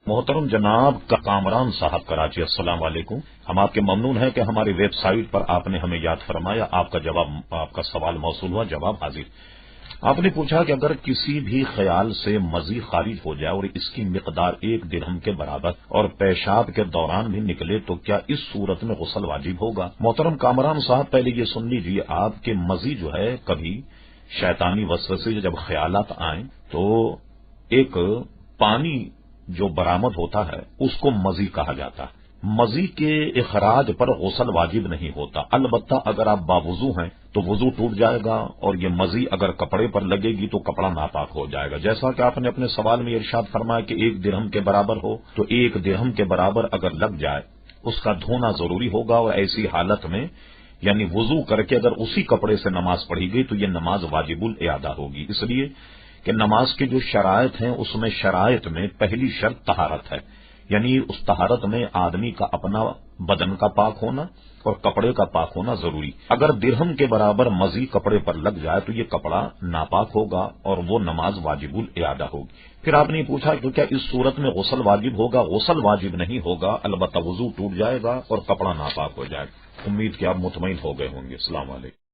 محترم جناب کا کامران صاحب کراچی، السلام علیکم۔ ہم آپ کے ممنون ہیں کہ ہماری ویب سائٹ پر آپ نے ہمیں یاد فرمایا، آپ کا سوال موصول ہوا، جواب حاضر۔ آپ نے پوچھا کہ اگر کسی بھی خیال سے مزید خارج ہو جائے اور اس کی مقدار 1 درہم کے برابر اور پیشاب کے دوران بھی نکلے تو کیا اس صورت میں غسل واجب ہوگا؟ محترم کامران صاحب، پہلے یہ سن لیجیے، آپ کے مزید جو ہے کبھی شیطانی وسوسے سے جب خیالات آئیں تو ایک پانی جو برآمد ہوتا ہے اس کو مزی کہا جاتا ہے۔ مزی کے اخراج پر غسل واجب نہیں ہوتا، البتہ اگر آپ باوضو ہیں تو وضو ٹوٹ جائے گا، اور یہ مزی اگر کپڑے پر لگے گی تو کپڑا ناپاک ہو جائے گا۔ جیسا کہ آپ نے اپنے سوال میں ارشاد فرمایا کہ 1 درہم کے برابر ہو، تو 1 درہم کے برابر اگر لگ جائے اس کا دھونا ضروری ہوگا، اور ایسی حالت میں یعنی وضو کر کے اگر اسی کپڑے سے نماز پڑھی گئی تو یہ نماز واجب الاعادہ ہوگی، اس لیے کہ نماز کی جو شرائط ہیں اس میں شرائط میں پہلی شرط طہارت ہے، یعنی اس طہارت میں آدمی کا اپنا بدن کا پاک ہونا اور کپڑے کا پاک ہونا ضروری۔ اگر درہم کے برابر مزید کپڑے پر لگ جائے تو یہ کپڑا ناپاک ہوگا اور وہ نماز واجب الاعادہ ہوگی۔ پھر آپ نے پوچھا کہ کیا اس صورت میں غسل واجب ہوگا؟ غسل واجب نہیں ہوگا، البتہ وضو ٹوٹ جائے گا اور کپڑا ناپاک ہو جائے گا۔ امید کہ آپ مطمئن ہو گئے ہوں گے۔ السلام علیکم۔